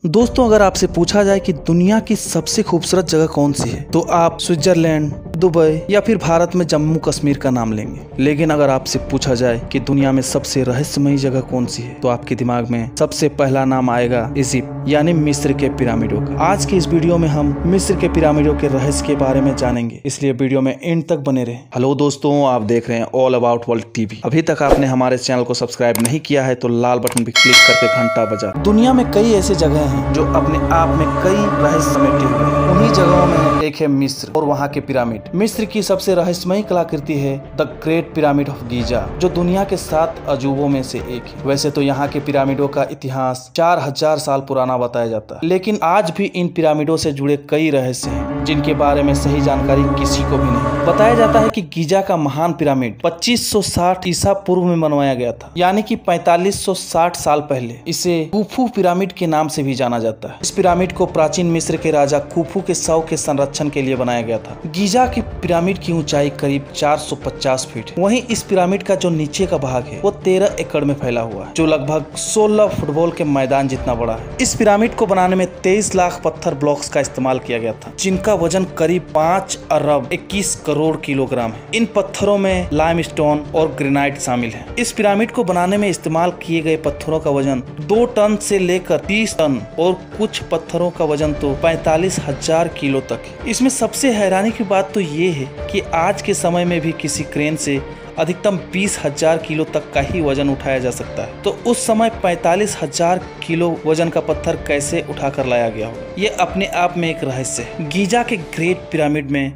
दोस्तों, अगर आपसे पूछा जाए कि दुनिया की सबसे खूबसूरत जगह कौन सी है तो आप स्विट्जरलैंड, दुबई या फिर भारत में जम्मू कश्मीर का नाम लेंगे। लेकिन अगर आपसे पूछा जाए कि दुनिया में सबसे रहस्यमयी जगह कौन सी है तो आपके दिमाग में सबसे पहला नाम आएगा इजिप्ट यानी मिस्र के पिरामिडों का। आज की इस वीडियो में हम मिस्र के पिरामिडों के रहस्य के बारे में जानेंगे, इसलिए वीडियो में एंड तक बने रहे। हेलो दोस्तों, आप देख रहे हैं ऑल अबाउट वर्ल्ड टीवी। अभी तक आपने हमारे चैनल को सब्सक्राइब नहीं किया है तो लाल बटन पे क्लिक करके घंटा बजा। दुनिया में कई ऐसी जगह हैं जो अपने आप में कई रहस्य समेटे हुए हैं। उन्हीं जगहों में एक है मिस्र और वहाँ के पिरामिड। मिस्र की सबसे रहस्यमयी कलाकृति है the great pyramid of Giza, जो दुनिया के 7 अजूबों में से एक है। वैसे तो यहाँ के पिरामिडों का इतिहास 4000 साल पुराना बताया जाता है, लेकिन आज भी इन पिरामिडों से जुड़े कई रहस्य हैं जिनके बारे में सही जानकारी किसी को भी नहीं। बताया जाता है कि गीजा का महान पिरामिड 2560 ईसा पूर्व में बनवाया गया था, यानी कि 4560 साल पहले। इसे खुफू पिरामिड के नाम से भी जाना जाता है। इस पिरामिड को प्राचीन मिस्र के राजा खुफू के शव के संरक्षण के लिए बनाया गया था। गीजा की पिरामिड की ऊंचाई करीब 450 फीट है। वहीं इस पिरामिड का जो नीचे का भाग है वो 13 एकड़ में फैला हुआ है, जो लगभग 16 फुटबॉल के मैदान जितना बड़ा है। इस पिरामिड को बनाने में 23 लाख पत्थर ब्लॉक्स का इस्तेमाल किया गया था, जिनका वजन करीब 5 अरब 21 करोड़ किलोग्राम है। इन पत्थरों में लाइमस्टोन और ग्रेनाइट शामिल है। इस पिरामिड को बनाने में इस्तेमाल किए गए पत्थरों का वजन 2 टन से लेकर 30 टन और कुछ पत्थरों का वजन तो 45,000 किलो तक है। इसमें सबसे हैरानी की बात तो ये है कि आज के समय में भी किसी क्रेन से अधिकतम 20,000 किलो तक का ही वजन उठाया जा सकता है, तो उस समय 45,000 किलो वजन का पत्थर कैसे उठाकर लाया गया हो, ये अपने आप में एक रहस्य है। गीजा के ग्रेट पिरामिड में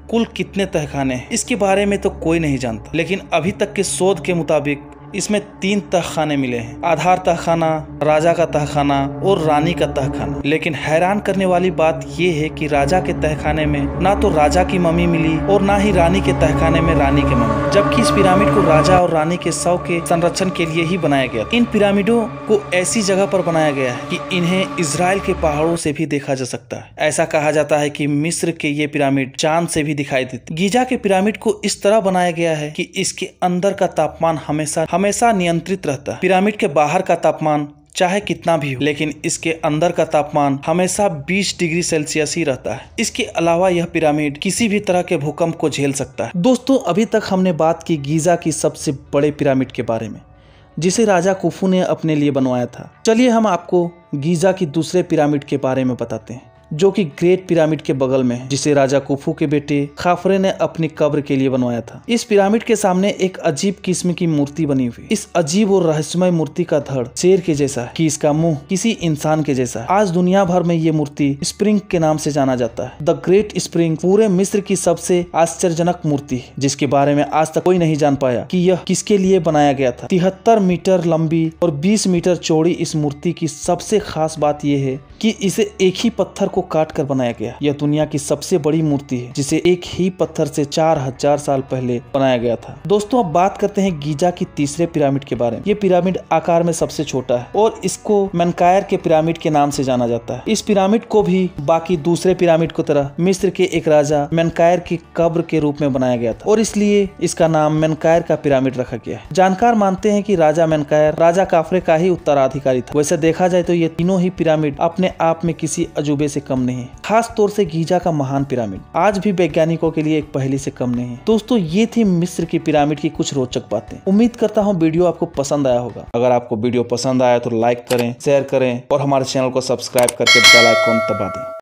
कुल कितने तहखाने हैं इसके बारे में तो कोई नहीं जानता, लेकिन अभी तक के शोध के मुताबिक इसमें 3 तहखाने मिले हैं: आधार तहखाना, राजा का तहखाना और रानी का तहखाना। लेकिन हैरान करने वाली बात यह है कि राजा के तहखाने में ना तो राजा की मम्मी मिली और ना ही रानी के तहखाने में रानी की मम्मी, जबकि इस पिरामिड को राजा और रानी के शव के संरक्षण के लिए ही बनाया गया। इन पिरामिडों को ऐसी जगह पर बनाया गया है कि इन्हें इजराइल के पहाड़ों से भी देखा जा सकता है। ऐसा कहा जाता है कि मिस्र के ये पिरामिड चांद से भी दिखाई देते। गीजा के पिरामिड को इस तरह बनाया गया है कि इसके अंदर का तापमान हमेशा नियंत्रित रहता है। पिरामिड के बाहर का तापमान चाहे कितना भी हो, लेकिन इसके अंदर का तापमान हमेशा 20 डिग्री सेल्सियस ही रहता है। इसके अलावा यह पिरामिड किसी भी तरह के भूकंप को झेल सकता है। दोस्तों, अभी तक हमने बात की गीजा की सबसे बड़े पिरामिड के बारे में, जिसे राजा खुफू ने अपने लिए बनवाया था। चलिए हम आपको गीजा की दूसरे पिरामिड के बारे में बताते हैं, जो कि ग्रेट पिरामिड के बगल में है, जिसे राजा खुफू के बेटे खाफरे ने अपनी कब्र के लिए बनवाया था। इस पिरामिड के सामने एक अजीब किस्म की मूर्ति बनी हुई। इस अजीब और रहस्यमय मूर्ति का धड़ शेर के जैसा है कि इसका मुंह किसी इंसान के जैसा है। आज दुनिया भर में ये मूर्ति स्प्रिंग के नाम से जाना जाता है। द ग्रेट स्प्रिंग पूरे मिस्र की सबसे आश्चर्यजनक मूर्ति है, जिसके बारे में आज तक कोई नहीं जान पाया कि यह किसके लिए बनाया गया था। 73 मीटर लंबी और 20 मीटर चौड़ी इस मूर्ति की सबसे खास बात यह है कि इसे एक ही पत्थर को काट कर बनाया गया। यह दुनिया की सबसे बड़ी मूर्ति है जिसे एक ही पत्थर से 4000 साल पहले बनाया गया था। दोस्तों, अब बात करते हैं गीजा की तीसरे पिरामिड के बारे में। ये पिरामिड आकार में सबसे छोटा है और इसको मेनकायर के पिरामिड के नाम से जाना जाता है। इस पिरामिड को भी बाकी दूसरे पिरामिड की तरह मिस्र के एक राजा मेनकायर की कब्र के रूप में बनाया गया था और इसलिए इसका नाम मेनकायर का पिरामिड रखा गया है। जानकार मानते हैं कि राजा मेनकायर राजा काफरे का ही उत्तराधिकारी था। वैसे देखा जाए तो ये तीनों ही पिरामिड अपने आप में किसी अजूबे से कम नहीं है। खास तौर से गीजा का महान पिरामिड आज भी वैज्ञानिकों के लिए एक पहेली से कम नहीं है। दोस्तों, ये थी मिस्र की पिरामिड की कुछ रोचक बातें। उम्मीद करता हूँ वीडियो आपको पसंद आया होगा। अगर आपको वीडियो पसंद आया तो लाइक करें, शेयर करें और हमारे चैनल को सब्सक्राइब करके बेल आइकन दबा दें।